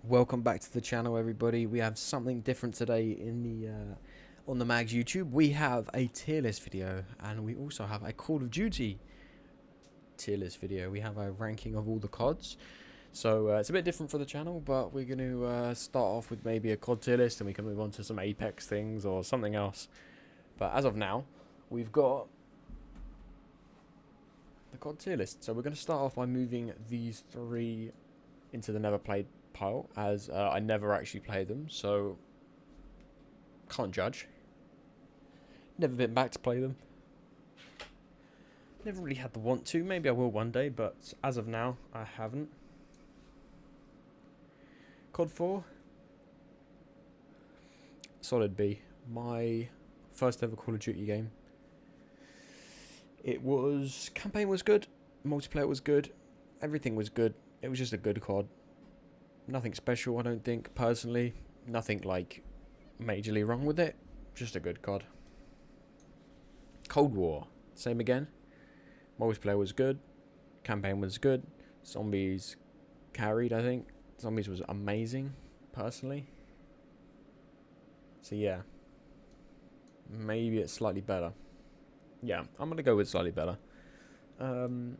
Welcome back to the channel, everybody. We have something different today in the on the MagZz YouTube. We have a tier list video, and we also have a Call of Duty tier list video. We have a ranking of all the CODs. So it's a bit different for the channel, but we're going to start off with maybe a COD tier list, and we can move on to some Apex things or something else. But as of now, we've got the COD tier list. So we're going to start off by moving these three into the never played pile, as I never actually played them, so can't judge. Never been back to play them. Never really had the want to. Maybe I will one day, but as of now, I haven't. COD 4. Solid B. My first ever Call of Duty game. Campaign was good. Multiplayer was good. Everything was good. It was just a good COD. Nothing special, I don't think, personally. Nothing, like, majorly wrong with it. Just a good COD. Cold War. Same again. Multiplayer was good. Campaign was good. Zombies carried, I think. Zombies was amazing, personally. So, yeah. Maybe it's slightly better. Yeah, I'm going to go with slightly better. Modern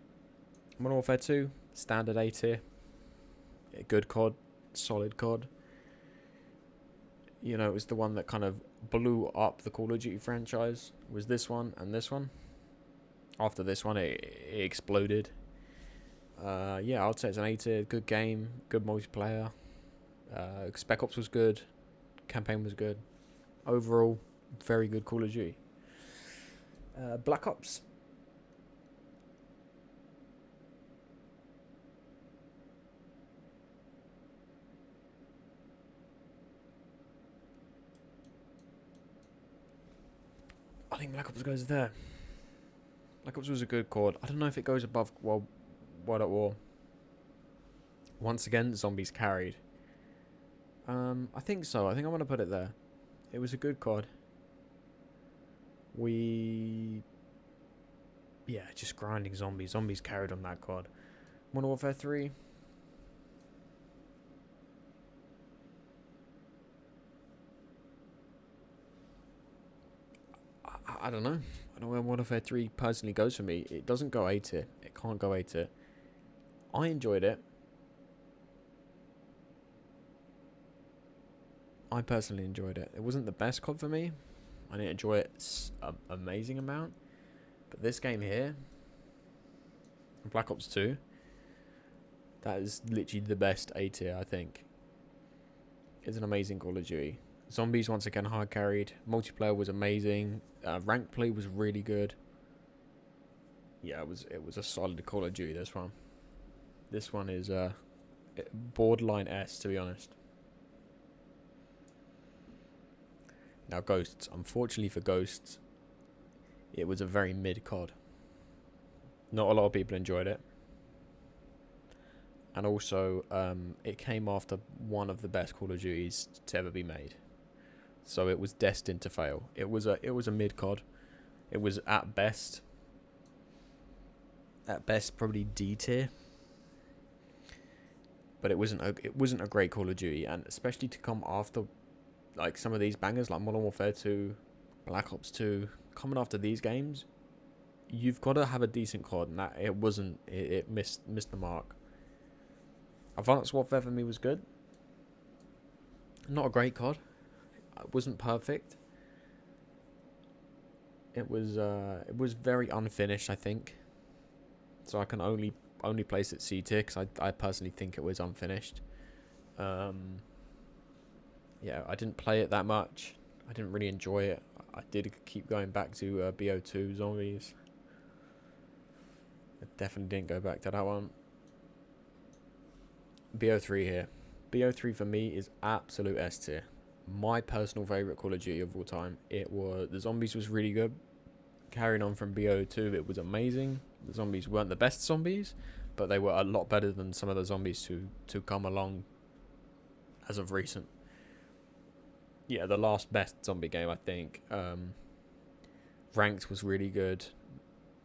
Warfare 2. Standard A tier. A good COD, solid COD. You know, it was the one that kind of blew up the Call of Duty franchise. Was this one and this one. After this one, it exploded. Yeah, I'd say it's an A tier. Good game, good multiplayer. Spec Ops was good. Campaign was good. Overall, very good Call of Duty. Black Ops. I think Black Ops goes there. Black Ops was a good COD. I don't know if it goes above World at War. Once again, zombies carried. I think so. I think I'm going to put it there. It was a good COD. Yeah, just grinding zombies. Zombies carried on that COD. Modern Warfare 3. I don't know. I don't know where Modern Warfare 3 personally goes for me. It doesn't go A tier. It can't go A tier. I enjoyed it. I personally enjoyed it. It wasn't the best COD for me. I didn't enjoy it an amazing amount. But this game here, Black Ops 2, that is literally the best A tier, I think. It's an amazing Call of Duty. Zombies, once again, hard carried. Multiplayer was amazing. Rank play was really good. Yeah, it was a solid Call of Duty, this one. This one is borderline S, to be honest. Now, Ghosts. Unfortunately for Ghosts, it was a very mid COD. Not a lot of people enjoyed it. And also, it came after one of the best Call of Duties to ever be made. So it was destined to fail. It was a mid COD. It was at best probably D tier. But it wasn't a great Call of Duty, and especially to come after like some of these bangers like Modern Warfare 2, Black Ops 2, coming after these games, you've got to have a decent COD, and that it missed the mark. Advanced Warfare for me was good. Not a great COD. It wasn't perfect. It was very unfinished, I think. So I can only place it C tier because I personally think it was unfinished. Yeah, I didn't play it that much. I didn't really enjoy it. I did keep going back to BO2 Zombies. I definitely didn't go back to that one. BO3 here. BO3 for me is absolute S tier. My personal favourite Call of Duty of all time. The Zombies was really good. Carrying on from BO2, it was amazing. The zombies weren't the best zombies, but they were a lot better than some of the zombies to come along as of recent. Yeah, the last best zombie game, I think. Ranked was really good.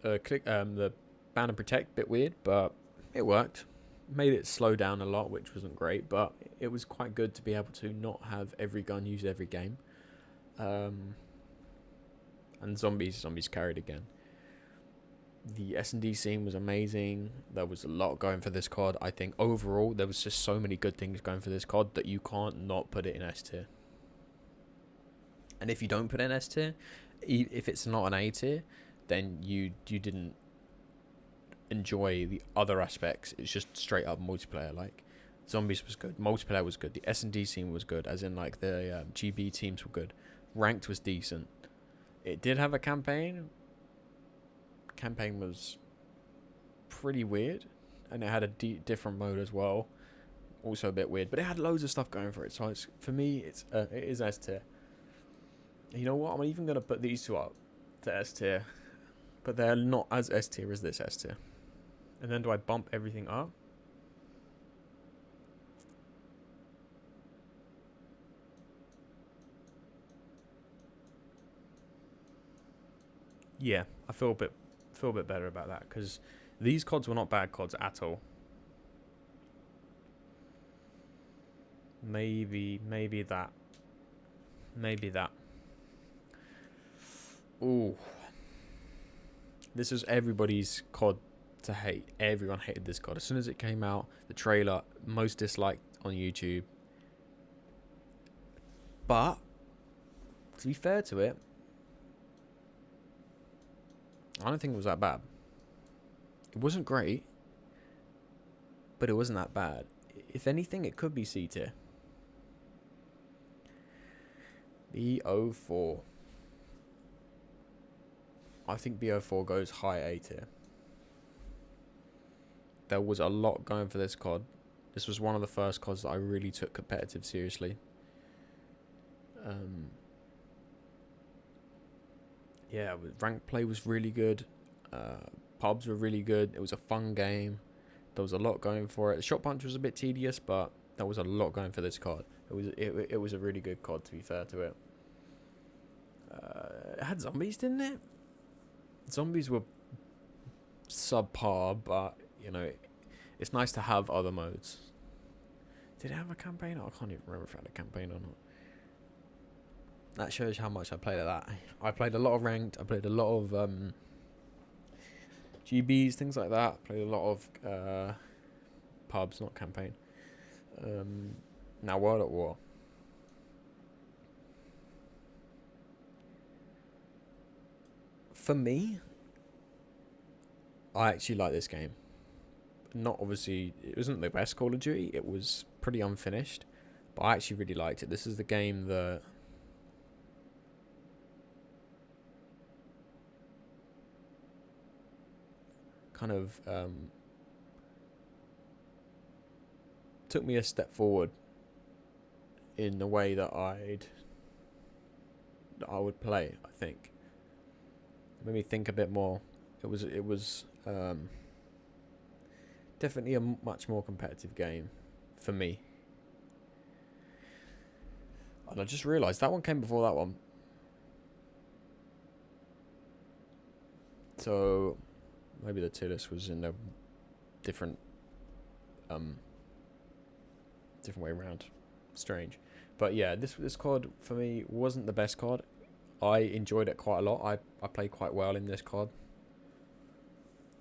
The Ban and Protect, bit weird, but it worked. made it slow down a lot, which wasn't great, but it was quite good to be able to not have every gun used every game. And zombies carried again. The S&D scene was amazing. There was a lot going for this COD. I think overall there was just so many good things going for this COD that you can't not put it in S tier. And if you don't put it in S tier, if it's not an A tier, then you didn't enjoy the other aspects. It's just straight up multiplayer. Like, zombies was good, multiplayer was good, the S&D scene was good, as in like the GB teams were good, ranked was decent. It did have a campaign. Campaign was pretty weird, and it had a different mode as well, also a bit weird, but it had loads of stuff going for it. So it's, for me, it is S tier. You know what, I'm even going to put these two up to S tier, but they're not as S tier as this S tier. And then do I bump everything up? Yeah, I feel a bit better about that, because these CODs were not bad CODs at all. Maybe that. Ooh, this is everybody's COD to hate. Everyone hated this COD as soon as it came out. The trailer, most disliked on YouTube. But to be fair to it, I don't think it was that bad. It wasn't great, but it wasn't that bad. If anything, it could be C tier. BO4. I think BO4 goes high A tier. There was a lot going for this COD. This was one of the first CODs that I really took competitive seriously. Yeah, rank play was really good. Pubs were really good. It was a fun game. There was a lot going for it. Shot Punch was a bit tedious, but there was a lot going for this COD. It was a really good COD, to be fair to it. It had zombies, didn't it? Zombies were subpar, but you know, it's nice to have other modes. Did it have a campaign? I can't even remember if it had a campaign or not. That shows how much I played at that. I played a lot of ranked. I played a lot of GBs, things like that. I played a lot of pubs, not campaign. Now World at War. For me, I actually like this game. Not obviously, it wasn't the best Call of Duty. It was pretty unfinished, but I actually really liked it. This is the game that kind of took me a step forward in the way that I would play. I think it made me think a bit more. It was definitely a much more competitive game for me. And I just realised that one came before that one. So maybe the tier list was in a different way around. Strange. But yeah, this COD for me wasn't the best COD. I enjoyed it quite a lot. I played quite well in this COD.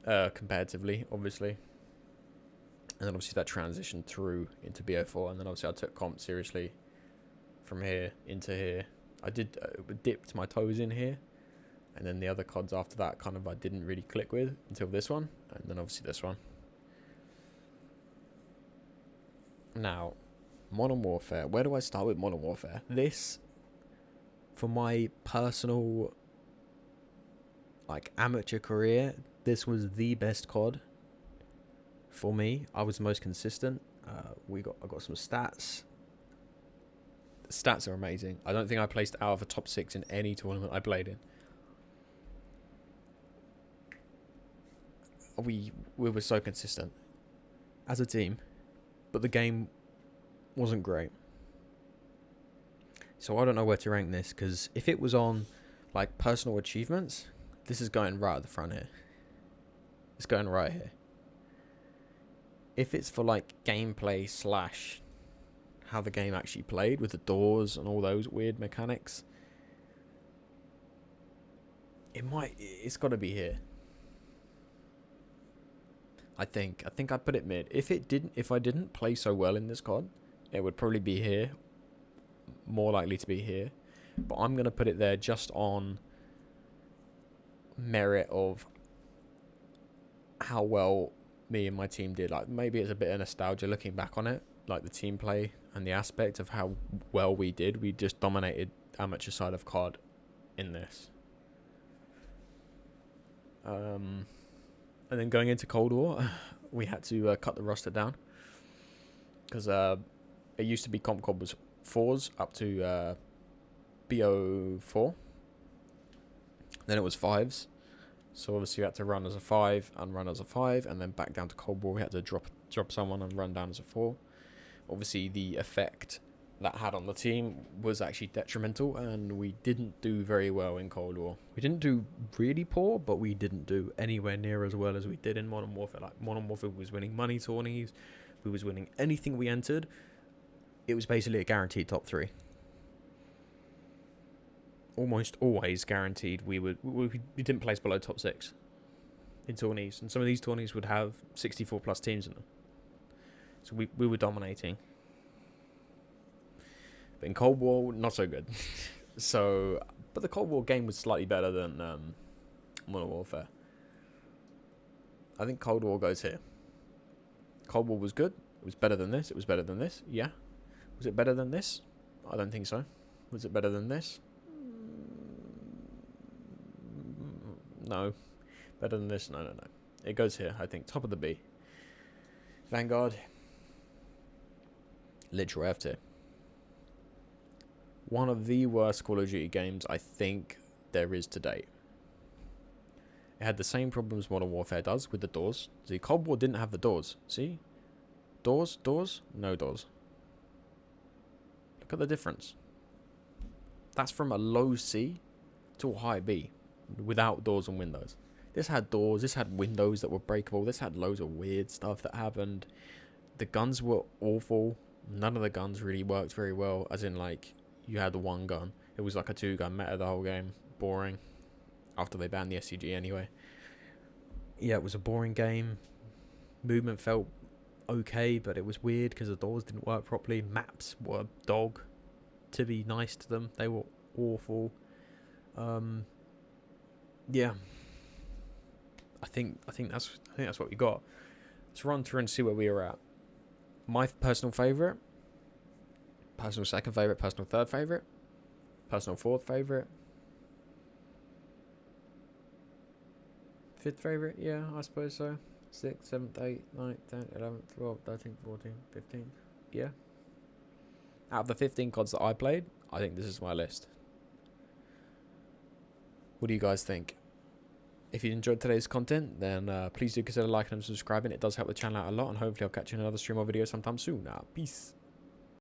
Comparatively, obviously. And then obviously that transitioned through into BO4, and then obviously I took comp seriously from here into here. I did dipped my toes in here, and then the other CODs after that kind of I didn't really click with until this one, and then obviously this one. Now, Modern Warfare. Where do I start with Modern Warfare? This, for my personal like amateur career, this was the best COD. For me, I was the most consistent. I got some stats. The stats are amazing. I don't think I placed out of a top 6 in any tournament I played in. We were so consistent as a team, but the game wasn't great. So I don't know where to rank this, because if it was on like personal achievements, this is going right at the front here. It's going right here. if it's for like gameplay slash how the game actually played with the doors and all those weird mechanics, it's got to be here. I think I put it mid. If I didn't play so well in this COD, it would probably be here. More likely to be here. But I'm going to put it there just on merit of how well me and my team did. Like, maybe it's a bit of nostalgia looking back on it, like the team play and the aspect of how well we did. We just dominated amateur side of COD in this. And then going into Cold War, we had to cut the roster down because it used to be Comp COD was 4s up to BO4. Then it was 5s. So obviously we had to run as a 5 and run as a 5, and then back down to Cold War we had to drop someone and run down as a 4. Obviously the effect that had on the team was actually detrimental, and we didn't do very well in Cold War. We didn't do really poor, but we didn't do anywhere near as well as we did in Modern Warfare. Like, Modern Warfare was winning money tourneys, we was winning anything we entered. It was basically a guaranteed top 3. Almost always guaranteed we didn't place below top 6 in tourneys, and some of these tourneys would have 64 plus teams in them. So we were dominating. But in Cold War, not so good. But the Cold War game was slightly better than Modern Warfare. I think Cold War goes here. Cold War was good. It was better than this. It was better than this. Yeah. Was it better than this? I don't think so. Was it better than this? No. Better than this? No. It goes here, I think. Top of the B. Vanguard. Literal F tier. One of the worst Call of Duty games I think there is to date. It had the same problems Modern Warfare does with the doors. See, Cold War didn't have the doors. See? Doors, no doors. Look at the difference. That's from a low C to a high B without doors and windows. This had doors, this had windows that were breakable, this had loads of weird stuff that happened. The guns were awful. None of the guns really worked very well, as in, like, you had the one gun. It was like a 2-gun meta the whole game. Boring. After they banned the SCG anyway. Yeah, it was a boring game. Movement felt okay, but it was weird because the doors didn't work properly. Maps were dog. To be nice to them, they were awful. Yeah. I think that's what we got. Let's run through and see where we are at. My personal favourite, personal second favourite, personal third favourite, personal fourth favourite, fifth favourite, yeah, I suppose so. 6th, 7th, 8th, 9th, 10th, 11th, 12th, 13th, 14th, 15th, yeah. Out of the 15 CODs that I played, I think this is my list. What do you guys think? If you enjoyed today's content, then please do consider liking and subscribing. It does help the channel out a lot, and hopefully I'll catch you in another stream or video sometime soon. Peace.